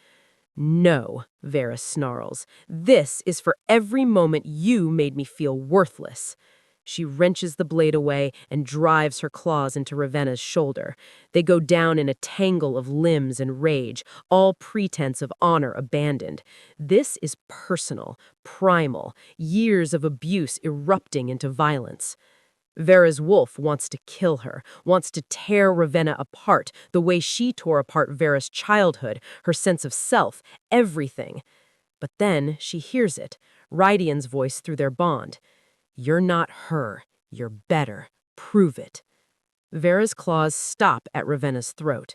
No, Veyra snarls. This is for every moment you made me feel worthless. She wrenches the blade away and drives her claws into Ravenna's shoulder. They go down in a tangle of limbs and rage, all pretense of honor abandoned. This is personal, primal, years of abuse erupting into violence. Veyra's wolf wants to kill her, wants to tear Ravenna apart, the way she tore apart Veyra's childhood, her sense of self, everything. But then she hears it, Rydion's voice through their bond. You're not her. You're better. Prove it. Veyra's claws stop at Ravenna's throat.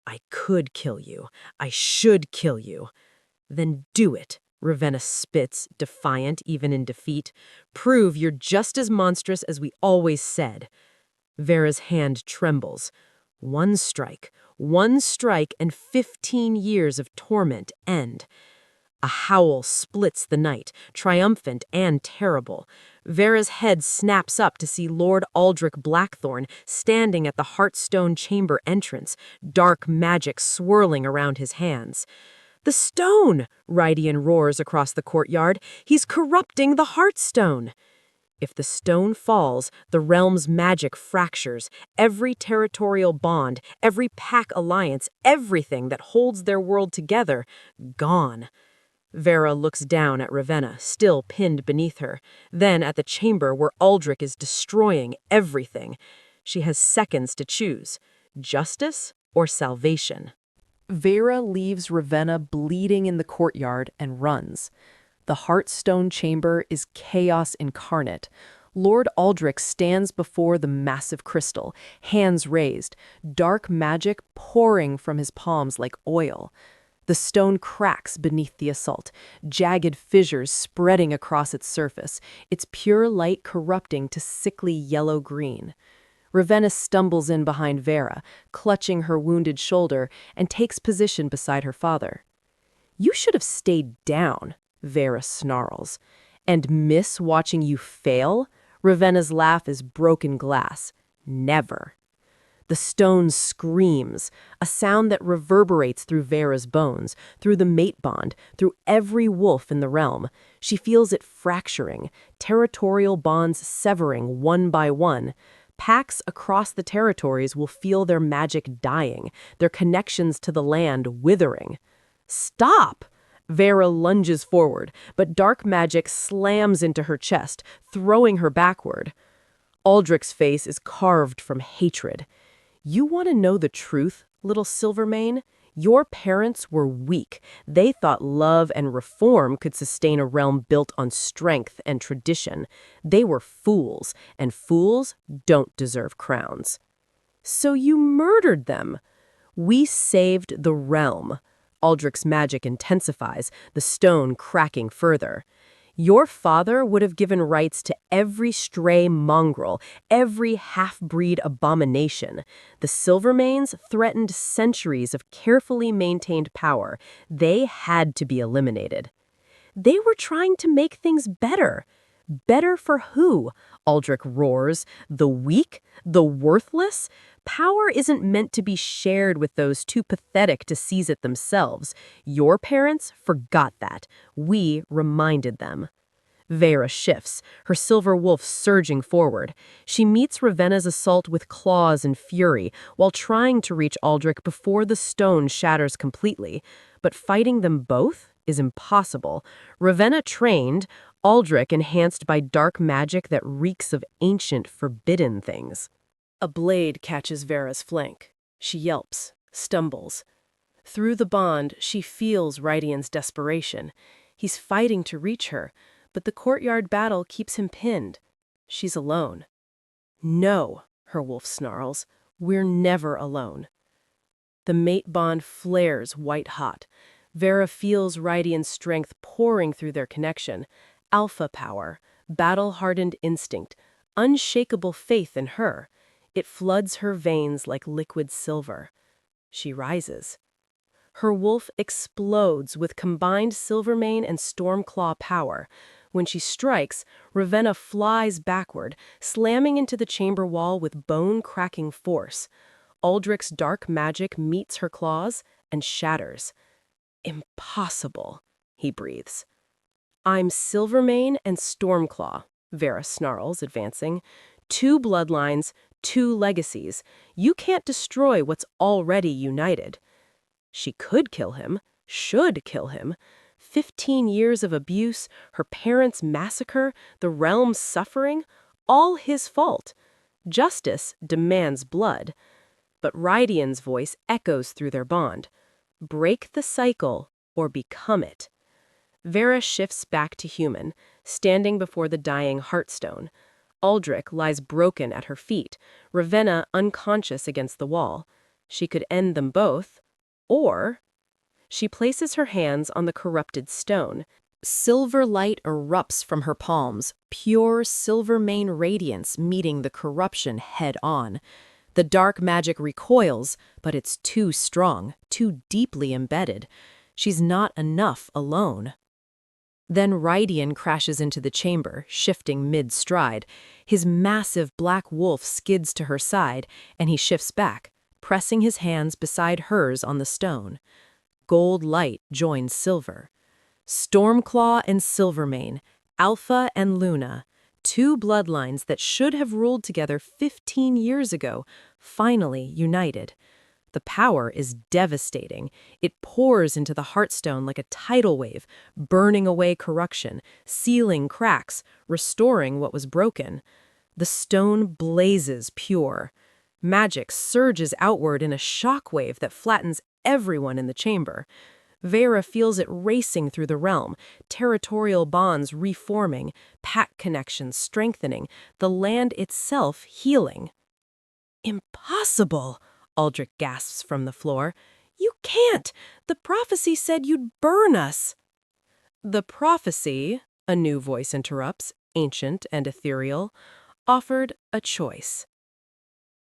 I could kill you. I should kill you. Then do it. Ravenna spits, defiant even in defeat. Prove you're just as monstrous as we always said. Veyra's hand trembles. One strike, and 15 years of torment end. A howl splits the night, triumphant and terrible. Veyra's head snaps up to see Lord Aldrich Blackthorn standing at the Heartstone chamber entrance, dark magic swirling around his hands. The stone! Rydian roars across the courtyard. He's corrupting the Heartstone! If the stone falls, the realm's magic fractures. Every territorial bond, every pack alliance, everything that holds their world together, gone. Veyra looks down at Ravenna, still pinned beneath her, then at the chamber where Aldrich is destroying everything. She has seconds to choose, justice or salvation. Veyra leaves Ravenna bleeding in the courtyard and runs. The Heartstone chamber is chaos incarnate. Lord Aldrich stands before the massive crystal, hands raised, dark magic pouring from his palms like oil. The stone cracks beneath the assault, jagged fissures spreading across its surface, its pure light corrupting to sickly yellow-green. Ravenna stumbles in behind Veyra, clutching her wounded shoulder, and takes position beside her father. "You should have stayed down," Veyra snarls. "And miss watching you fail?" Ravenna's laugh is broken glass. "Never." The stone screams, a sound that reverberates through Veyra's bones, through the mate bond, through every wolf in the realm. She feels it fracturing, territorial bonds severing one by one. Packs across the territories will feel their magic dying, their connections to the land withering. "Stop!" Veyra lunges forward, but dark magic slams into her chest, throwing her backward. Aldrich's face is carved from hatred. "You want to know the truth, little Silvermane? Your parents were weak. They thought love and reform could sustain a realm built on strength and tradition. They were fools, and fools don't deserve crowns. So you murdered them. We saved the realm." Aldrich's magic intensifies, the stone cracking further. "Your father would have given rights to every stray mongrel, every half-breed abomination. The Silvermanes threatened centuries of carefully maintained power. They had to be eliminated." "They were trying to make things better." "Better for who?" Aldrich roars. "The weak? The worthless? Power isn't meant to be shared with those too pathetic to seize it themselves. Your parents forgot that. We reminded them." Veyra shifts, her silver wolf surging forward. She meets Ravenna's assault with claws and fury, while trying to reach Aldrich before the stone shatters completely. But fighting them both is impossible. Ravenna trained, Aldrich enhanced by dark magic that reeks of ancient, forbidden things. A blade catches Veyra's flank. She yelps, stumbles. Through the bond, she feels Rydian's desperation. He's fighting to reach her, but the courtyard battle keeps him pinned. She's alone. "No," her wolf snarls, "we're never alone." The mate bond flares white-hot. Veyra feels Rydian's strength pouring through their connection. Alpha power, battle-hardened instinct, unshakable faith in her. It floods her veins like liquid silver. She rises. Her wolf explodes with combined Silvermane and Stormclaw power. When she strikes, Ravenna flies backward, slamming into the chamber wall with bone-cracking force. Aldrich's dark magic meets her claws and shatters. "Impossible," he breathes. "I'm Silvermane and Stormclaw," Veyra snarls, advancing. "Two bloodlines, two legacies. You can't destroy what's already united." She could kill him, should kill him. 15 years of abuse, her parents' massacre, the realm's suffering, all his fault. Justice demands blood. But Rydian's voice echoes through their bond. Break the cycle or become it. Veyra shifts back to human, standing before the dying Heartstone. Aldrich lies broken at her feet, Ravenna unconscious against the wall. She could end them both, or... She places her hands on the corrupted stone. Silver light erupts from her palms, pure Silvermane radiance meeting the corruption head-on. The dark magic recoils, but it's too strong, too deeply embedded. She's not enough alone. Then Rydian crashes into the chamber, shifting mid-stride. His massive black wolf skids to her side, and he shifts back, pressing his hands beside hers on the stone. Gold light joins silver. Stormclaw and Silvermane, Alpha and Luna, two bloodlines that should have ruled together 15 years ago, finally united. The power is devastating. It pours into the Heartstone like a tidal wave, burning away corruption, sealing cracks, restoring what was broken. The stone blazes pure. Magic surges outward in a shockwave that flattens everyone in the chamber. Veyra feels it racing through the realm, territorial bonds reforming, pack connections strengthening, the land itself healing. "Impossible!" Aldrich gasps from the floor. "You can't! The prophecy said you'd burn us." "The prophecy," a new voice interrupts, ancient and ethereal, "offered a choice."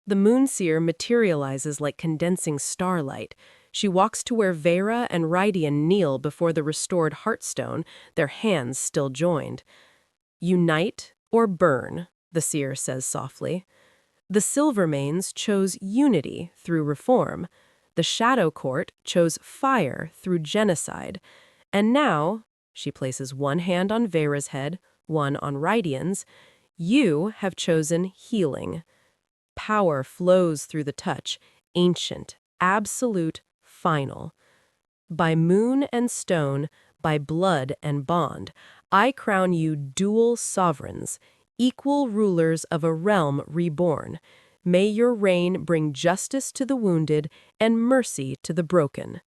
The moonseer materializes like condensing starlight. She walks to where Veyra and Rydian kneel before the restored heartstone, their hands still joined. "Unite or burn," the seer says softly. "The Silvermanes chose unity through reform. The Shadow Court chose fire through genocide. And now," she places one hand on Veyra's head, one on Rydian's, "you have chosen healing." Power flows through the touch, ancient, absolute, final. "By moon and stone, by blood and bond, I crown you dual sovereigns, equal rulers of a realm reborn. May your reign bring justice to the wounded and mercy to the broken."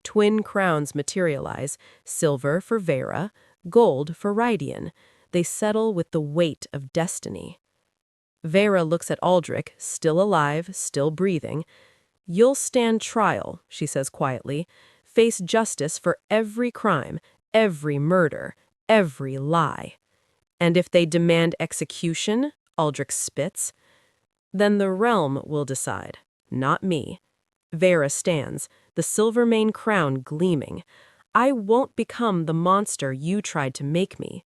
Twin crowns materialize, silver for Veyra, gold for Rydian. They settle with the weight of destiny. Veyra looks at Aldrich, still alive, still breathing. "You'll stand trial," she says quietly, "face justice for every crime, every murder, every lie. And if they demand execution," Aldrich spits, "then the realm will decide, not me." Veyra stands, the Silvermane crown gleaming. "I won't become the monster you tried to make me."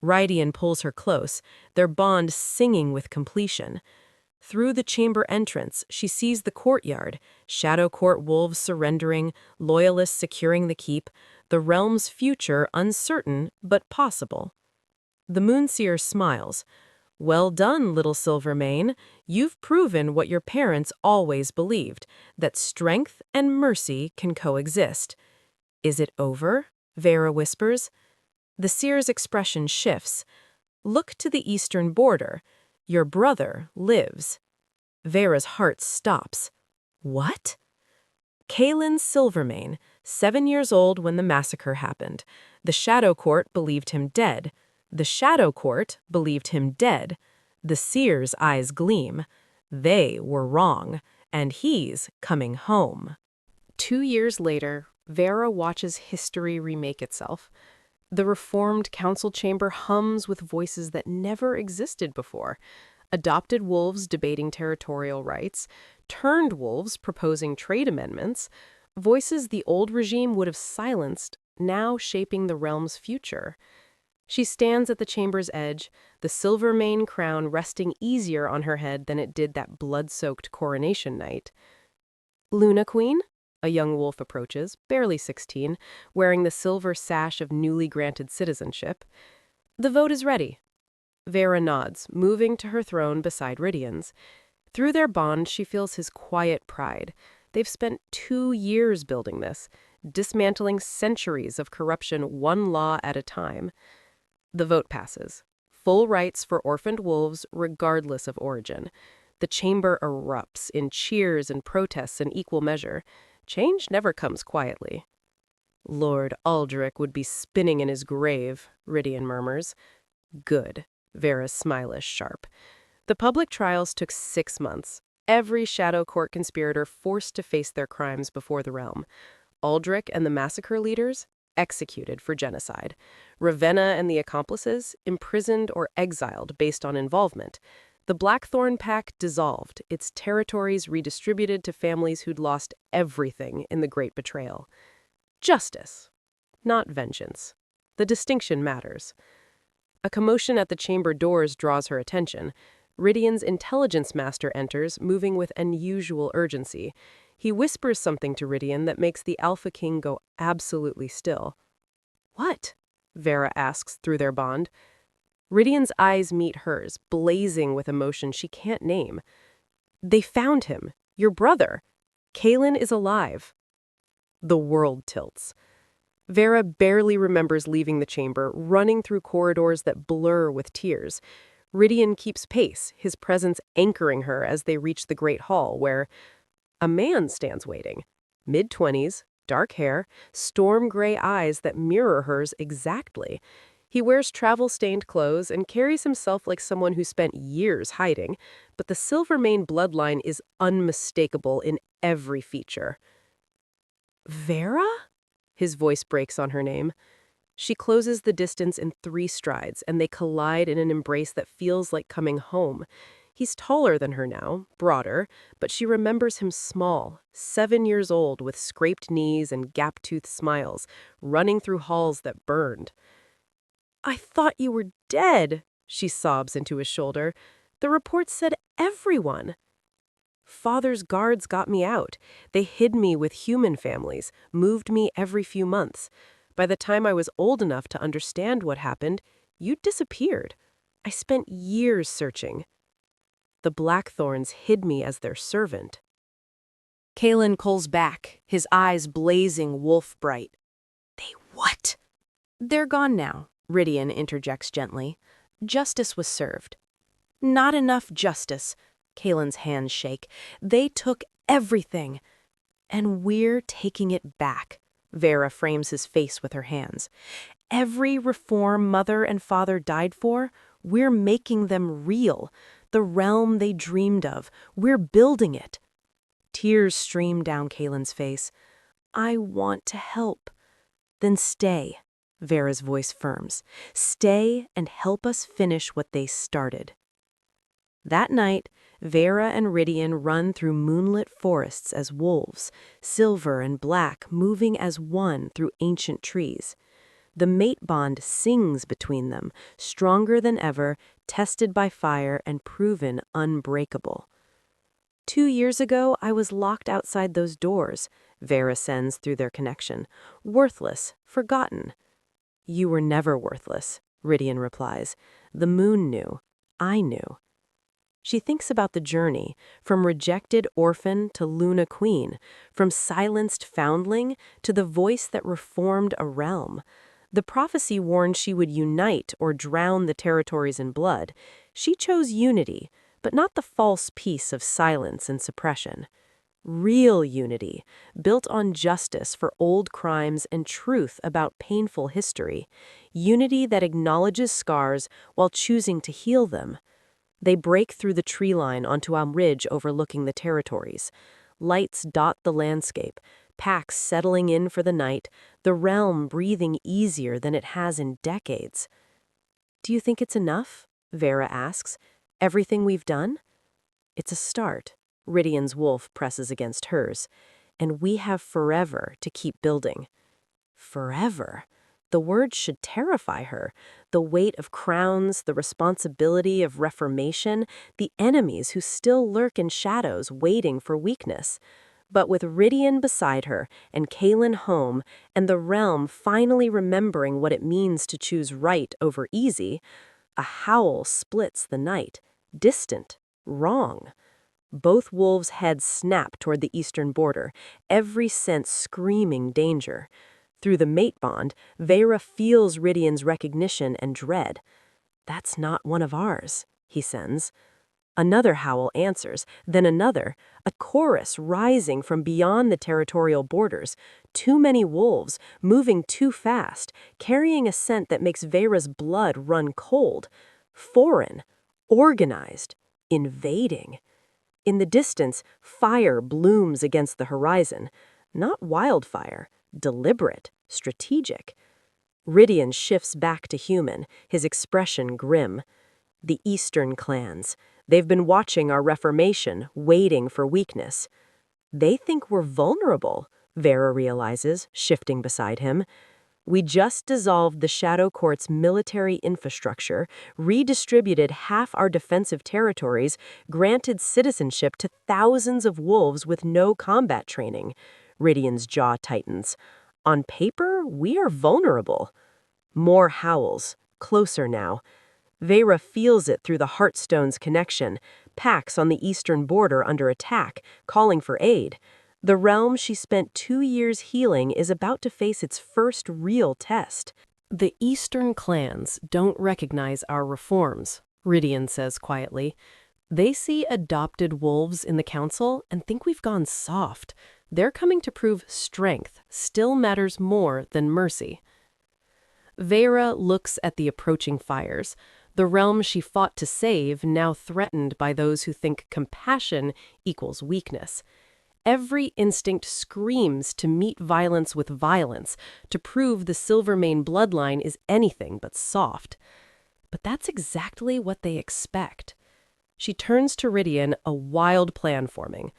Rydian pulls her close, their bond singing with completion. Through the chamber entrance, she sees the courtyard, Shadow Court wolves surrendering, loyalists securing the keep, the realm's future uncertain but possible. The moonseer smiles. "Well done, little Silvermane. You've proven what your parents always believed, that strength and mercy can coexist." "Is it over?" Veyra whispers. The seer's expression shifts. "Look to the eastern border. Your brother lives." Veyra's heart stops. "What?" "Kaelin Silvermane, 7 years old when the massacre happened. The Shadow Court believed him dead. The Shadow Court believed him dead. The seer's eyes gleam. They were wrong, and he's coming home." 2 years later, Veyra watches history remake itself. The reformed council chamber hums with voices that never existed before. Adopted wolves debating territorial rights, turned wolves proposing trade amendments, voices the old regime would have silenced, now shaping the realm's future. She stands at the chamber's edge, the Silvermane crown resting easier on her head than it did that blood-soaked coronation night. "Luna Queen?" A young wolf approaches, barely 16, wearing the silver sash of newly granted citizenship. "The vote is ready." Veyra nods, moving to her throne beside Rydian's. Through their bond, she feels his quiet pride. They've spent 2 years building this, dismantling centuries of corruption one law at a time. The vote passes. Full rights for orphaned wolves, regardless of origin. The chamber erupts in cheers and protests in equal measure. Change never comes quietly. "Lord Aldrich would be spinning in his grave," Rydian murmurs. "Good." Veyra's smile is sharp. The public trials took 6 months. Every Shadow Court conspirator forced to face their crimes before the realm. Aldrich and the massacre leaders executed for genocide. Ravenna and the accomplices imprisoned or exiled based on involvement. The Blackthorn Pact dissolved, its territories redistributed to families who'd lost everything in the Great Betrayal. Justice, not vengeance. The distinction matters. A commotion at the chamber doors draws her attention. Rydian's intelligence master enters, moving with unusual urgency. He whispers something to Rydian that makes the Alpha King go absolutely still. "What?" Veyra asks through their bond. Rydian's eyes meet hers, blazing with emotion she can't name. "They found him. Your brother. Kaelin is alive." The world tilts. Veyra barely remembers leaving the chamber, running through corridors that blur with tears. Rydian keeps pace, his presence anchoring her as they reach the Great Hall, where a man stands waiting. Mid-20s, dark hair, storm-gray eyes that mirror hers exactly. He wears travel-stained clothes and carries himself like someone who spent years hiding, but the Silvermane bloodline is unmistakable in every feature. Veyra? His voice breaks on her name. She closes the distance in 3 strides, and they collide in an embrace that feels like coming home. He's taller than her now, broader, but she remembers him small, 7 years old with scraped knees and gap-toothed smiles, running through halls that burned. "I thought you were dead," she sobs into his shoulder. "The report said everyone." "Father's guards got me out. They hid me with human families, moved me every few months. By the time I was old enough to understand what happened, you'd disappeared. I spent years searching. The Blackthorns hid me as their servant." Kalen calls back, his eyes blazing wolf-bright. "They what?" "They're gone now," Rydian interjects gently. "Justice was served." "Not enough justice." Kalen's hands shake. "They took everything. And we're taking it back." Veyra frames his face with her hands. "Every reform mother and father died for, we're making them real. The realm they dreamed of, we're building it." Tears stream down Kalen's face. "I want to help." "Then stay," Veyra's voice firms. "Stay and help us finish what they started." That night, Veyra and Rydian run through moonlit forests as wolves, silver and black moving as one through ancient trees. The mate bond sings between them, stronger than ever, tested by fire and proven unbreakable. "2 years ago, I was locked outside those doors," Veyra sends through their connection. "Worthless, forgotten." "You were never worthless," Rydian replies. "The moon knew. I knew." She thinks about the journey, from rejected orphan to Luna Queen, from silenced foundling to the voice that reformed a realm. The prophecy warned she would unite or drown the territories in blood. She chose unity, but not the false peace of silence and suppression. Real unity, built on justice for old crimes and truth about painful history. Unity that acknowledges scars while choosing to heal them. They break through the tree line onto a ridge overlooking the territories. Lights dot the landscape, packs settling in for the night, the realm breathing easier than it has in decades. "Do you think it's enough?" Veyra asks. "Everything we've done?" "It's a start." Rydian's wolf presses against hers. "And we have forever to keep building." Forever. The word should terrify her. The weight of crowns, the responsibility of reformation, the enemies who still lurk in shadows waiting for weakness. But with Rydian beside her, and Kalen home, and the realm finally remembering what it means to choose right over easy, a howl splits the night. Distant. Wrong. Both wolves' heads snap toward the eastern border, every sense screaming danger. Through the mate bond, Veyra feels Rydian's recognition and dread. "That's not one of ours," he sends. Another howl answers, then another, a chorus rising from beyond the territorial borders. Too many wolves, moving too fast, carrying a scent that makes Veyra's blood run cold. Foreign, organized, invading. In the distance, fire blooms against the horizon. Not wildfire. Deliberate, strategic. Rydian shifts back to human, his expression grim. The Eastern clans. They've been watching our reformation, waiting for weakness. "They think we're vulnerable," Veyra realizes, shifting beside him. "We just dissolved the Shadow Court's military infrastructure, redistributed half our defensive territories, granted citizenship to thousands of wolves with no combat training." Rydian's jaw tightens. "On paper, we are vulnerable." More howls, closer now. Veyra feels it through the Heartstone's connection, packs on the eastern border under attack, calling for aid. The realm she spent 2 years healing is about to face its first real test. "The Eastern clans don't recognize our reforms," Rydian says quietly. "They see adopted wolves in the council and think we've gone soft. They're coming to prove strength still matters more than mercy." Veyra looks at the approaching fires, the realm she fought to save now threatened by those who think compassion equals weakness. Every instinct screams to meet violence with violence, to prove the Silvermane bloodline is anything but soft. But that's exactly what they expect. She turns to Ridian, a wild plan forming.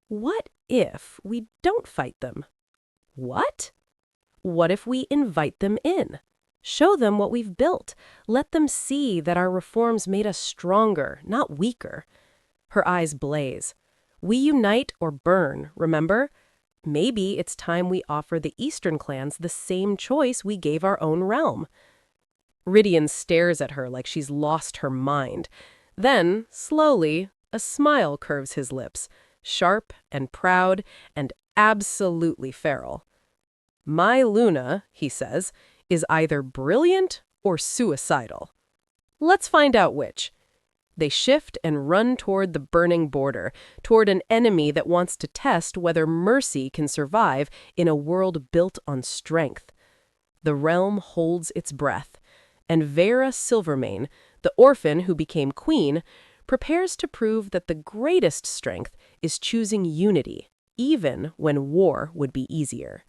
What if we don't fight them? What? What if we invite them in? Show them what we've built. Let them see that our reforms made us stronger, not weaker. Her eyes blaze. We unite or burn, remember? Maybe it's time we offer the Eastern clans the same choice we gave our own realm. Ridian stares at her like she's lost her mind. Then, slowly, a smile curves his lips, sharp and proud and absolutely feral. My Luna, he says, is either brilliant or suicidal. Let's find out which. They shift and run toward the burning border, toward an enemy that wants to test whether mercy can survive in a world built on strength. The realm holds its breath, and Veyra Silvermane, the orphan who became queen, prepares to prove that the greatest strength is choosing unity, even when war would be easier.